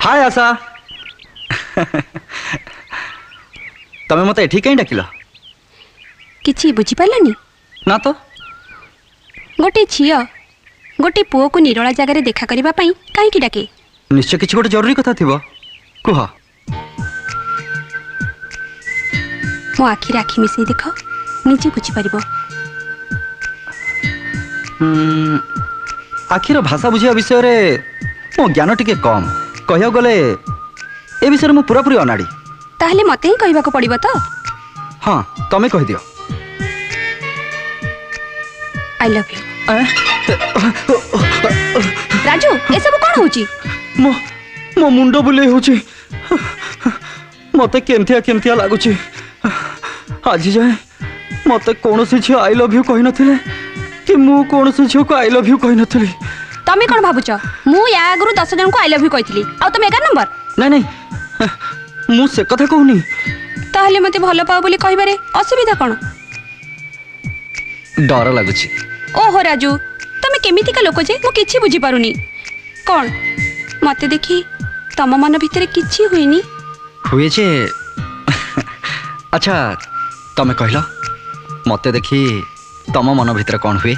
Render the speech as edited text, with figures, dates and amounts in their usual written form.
हाय आशा तमें मत एठी कहीं डाकिल किछि बुझी पारलनी ना तो गोटे झियो गोटे पुओ को निरोला जगार देखा करबा पई काहे डाके निश्चय किछि गोटे जरूरी कथा थिबो कुह मो आखिर आखि मिसई देख निजे बुझी पारिबो आखिर भाषा बुझिया विषय रे मो ज्ञान टिके कम कहियो गले ए विषय रे मो पूरा पूरी अनाड़ी ताहले मते ही कहबा को पड़िबो तो हाँ तमें कहि दियो आई लव यू राजू ए सब कोन होची मो मो मुंडो बुले होची मते केमथिया लागुची आज जाए मते कोनोसी झियो आई लव यू कहि नथिले कि मु कोनोसी झियो को आई लव यू कहि नथिली तमे कोन भाबुच मु या आगरु 10 जन को आई लव यू कहितली आ तमे 11 नंबर नहीं नहीं मु से कथा कहूनी ताहले मते भलो पाओ बोली कहिबारे असुविधा कोन डर लागुची ओहो राजू तमे केमितिका लोक जे मु किछि बुझी पारुनी कोन मते देखी तम मन भितरे किछि होइनी हुए जे अच्छा तमे कहलो मते देखी तम मन भितर कौन हुए